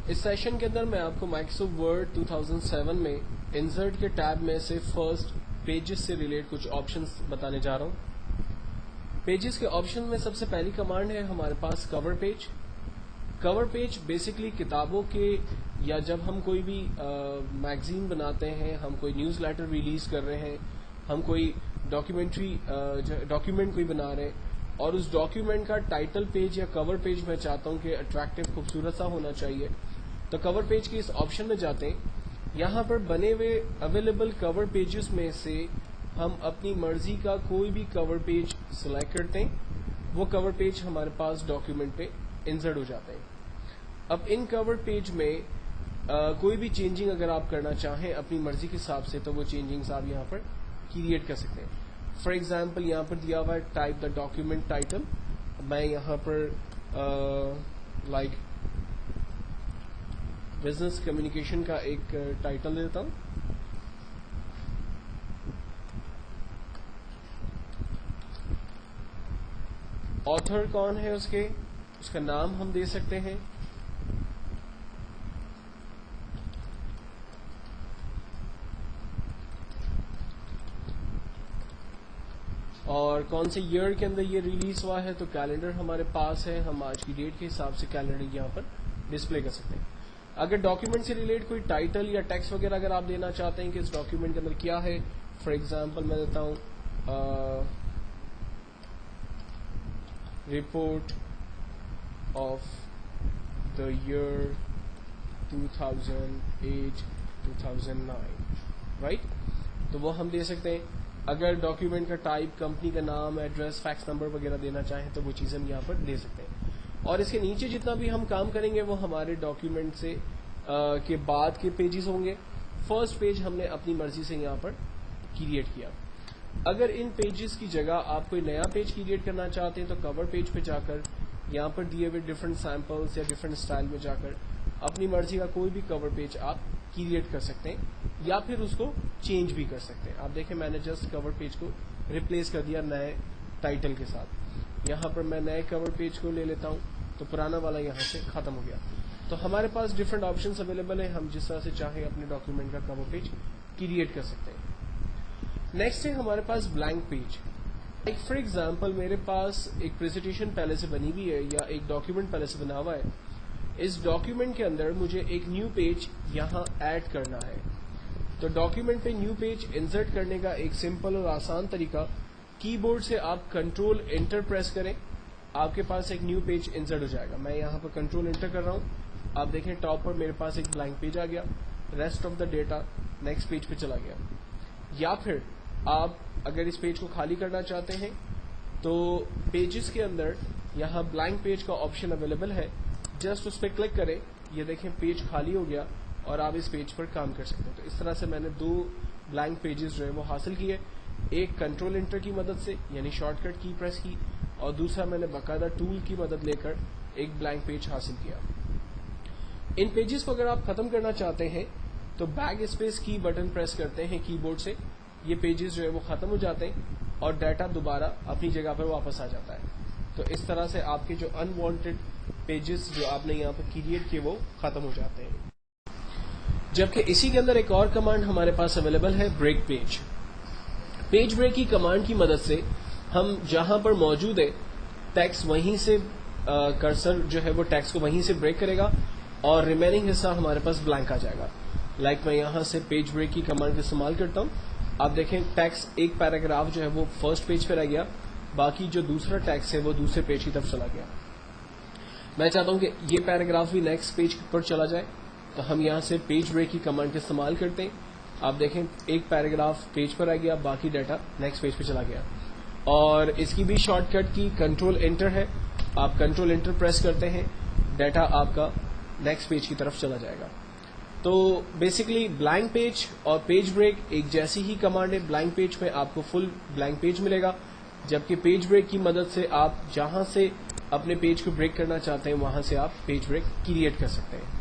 اس session کے اندر میں آپ کو مائکروسافٹ ورڈ 2007 میں انسرٹ کے ٹیب میں سے فرسٹ پیجز سے ریلیٹ کچھ آپشنز بتانے جا رہا ہوں. پیجز کے آپشن میں سب سے پہلی کمانڈ ہے ہمارے پاس کور پیج. کور پیج بیسکلی کتابوں کے یا جب ہم کوئی بھی میگزین بناتے ہیں, ہم کوئی نیوز لیٹر ریلیز کر رہے ہیں, ہم کوئی ڈاکیومنٹ کوئی بنا رہے ہیں اور اس ڈاکیومنٹ کا ٹائٹل پیج یا کور پیج میں چاہتا ہوں کہ اٹریکٹیو خوبصورت سا ہونا چاہیے, تو کور پیج کے اس آپشن میں جاتے ہیں. یہاں پر بنے ہوئے اویلیبل کور پیجز میں سے ہم اپنی مرضی کا کوئی بھی کور پیج سلیکٹ کرتے ہیں. وہ کور پیج ہمارے پاس ڈاکیومنٹ پہ انسرٹ ہو جاتے ہیں. اب ان کور پیج میں کوئی بھی چینجنگ اگر آپ کرنا چاہیں اپنی مرضی کے حساب سے تو وہ چینجنگز آپ یہاں پر کریٹ کر سکتے ہیں. فار ایگزامپل یہاں پر دیا ہوا ہے ٹائپ دا ڈاکیومنٹ ٹائٹل. میں یہاں پر لائک بزنس کمیونیکیشن کا ایک ٹائٹل دیتا ہوں. آتھر کون ہے اس کا نام ہم دے سکتے ہیں. اور کون سے ایئر کے اندر یہ ریلیز ہوا ہے, تو کیلنڈر ہمارے پاس ہے, ہم آج کی ڈیٹ کے حساب سے کیلنڈر یہاں پر ڈسپلے کر سکتے ہیں. اگر ڈاکیومنٹ سے ریلیٹ کوئی ٹائٹل یا ٹیکسٹ وغیرہ اگر آپ دینا چاہتے ہیں کہ اس ڈاکیومنٹ کے اندر کیا ہے, فار ایگزامپل میں دیتا ہوں report of the year 2008-2009 right, تو وہ ہم دے سکتے ہیں. اگر ڈاکیومنٹ کا ٹائپ, کمپنی کا نام, ایڈریس, فیکس نمبر وغیرہ دینا چاہیں تو وہ چیزیں ہم یہاں پر دے سکتے ہیں. اور اس کے نیچے جتنا بھی ہم کام کریں گے وہ ہمارے ڈاکیومنٹ سے کے بعد کے پیجز ہوں گے. فرسٹ پیج ہم نے اپنی مرضی سے یہاں پر کریٹ کیا. اگر ان پیجز کی جگہ آپ کوئی نیا پیج کریٹ کرنا چاہتے ہیں تو کور پیج پہ جا کر یہاں پر دیے ہوئے ڈفرینٹ سیمپلز یا ڈفرینٹ اسٹائل میں جا کر اپنی مرضی کا کوئی بھی کور پیج آپ کریٹ کر سکتے ہیں یا پھر اس کو چینج بھی کر سکتے ہیں. آپ دیکھیں میں نے جسٹ کور پیج کو ریپلیس کر دیا نئے ٹائٹل کے ساتھ. یہاں پر میں نئے کور پیج کو لے لیتا ہوں تو پرانا والا یہاں سے ختم ہو گیا. تو ہمارے پاس ڈفرینٹ آپشنس اویلیبل ہیں, ہم جس طرح سے چاہیں اپنے ڈاکیومنٹ کا کور پیج کریٹ کر سکتے ہیں. نیکسٹ ہے ہمارے پاس بلینک پیج. ایک فار ایگزامپل میرے پاس ایک پریزنٹیشن پہلے سے بنی ہوئی ہے یا ایک ڈاکیومنٹ پہلے سے بنا ہوا ہے. اس ڈاکیومنٹ کے اندر مجھے ایک نیو پیج یہاں ایڈ کرنا ہے. تو ڈاکیومنٹ پہ نیو پیج انسرٹ کرنے کا ایک سمپل اور آسان طریقہ, کی بورڈ سے آپ کنٹرول انٹر پریس کریں, آپ کے پاس ایک نیو پیج انسرٹ ہو جائے گا. میں یہاں پر کنٹرول انٹر کر رہا ہوں, آپ دیکھیں ٹاپ پر میرے پاس ایک بلینک پیج آ گیا, rest of the data next page پہ چلا گیا. یا پھر آپ اگر اس پیج کو خالی کرنا چاہتے ہیں تو پیجز کے اندر یہاں بلینک پیج کا آپشن اویلیبل ہے, جسٹ اس پہ کلک کریں, یہ دیکھیں پیج خالی ہو گیا اور آپ اس پیج پر کام کر سکتے ہیں. تو اس طرح سے میں نے 2 بلینک پیجز جو ہے وہ حاصل کیے, ایک کنٹرول انٹر کی مدد سے یعنی شارٹ کٹ کی پریس کی, اور دوسرا میں نے باقاعدہ ٹول کی مدد لے کر ایک بلینک پیج حاصل کیا. ان پیجز کو اگر آپ ختم کرنا چاہتے ہیں تو بیک اسپیس کی بٹن پریس کرتے ہیں کی بورڈ سے, یہ پیجز جو ہے وہ ختم ہو جاتے ہیں اور ڈیٹا دوبارہ اپنی جگہ پر واپس آ جاتا ہے. تو اس طرح سے آپ کے جو انوانٹیڈ پیجز جو آپ نے یہاں پر کریٹ کیے وہ ختم ہو جاتے ہیں. جبکہ اسی کے اندر ایک اور کمانڈ ہمارے پاس اویلیبل ہے بریک پیج. پیج بریک کی کمانڈ کی مدد سے ہم جہاں پر موجود ہے ٹیکسٹ وہیں سے کرسر جو ہے وہ ٹیکسٹ کو وہیں سے بریک کرے گا اور ریمیننگ حصہ ہمارے پاس بلینک آ جائے گا. لائک میں یہاں سے پیج بریک کی کمانڈ کا استعمال کرتا ہوں, آپ دیکھیں ٹیکسٹ ایک پیراگراف جو ہے وہ فرسٹ پیج پہ رہ گیا, باقی جو دوسرا ٹیکسٹ ہے وہ دوسرے پیج کی طرف چلا گیا. میں چاہتا ہوں کہ یہ پیراگراف بھی نیکسٹ پیج پر چلا جائے, تو ہم یہاں سے پیج بریک کی کمانڈ کا استعمال کرتے ہیں. آپ دیکھیں ایک پیراگراف پیج پر آ گیا, باقی ڈیٹا نیکسٹ پیج پہ چلا گیا. اور اس کی بھی شارٹ کٹ کی کنٹرول انٹر ہے, آپ کنٹرول انٹر پریس کرتے ہیں, ڈیٹا آپ کا نیکسٹ پیج کی طرف چلا جائے گا. تو بیسکلی بلینک پیج اور پیج بریک ایک جیسی ہی کمانڈ ہے. بلینک پیج میں آپ کو فل بلینک پیج ملے گا, جبکہ پیج بریک کی مدد سے آپ جہاں سے اپنے پیج کو بریک کرنا چاہتے ہیں وہاں سے آپ پیج بریک کریٹ کر سکتے ہیں.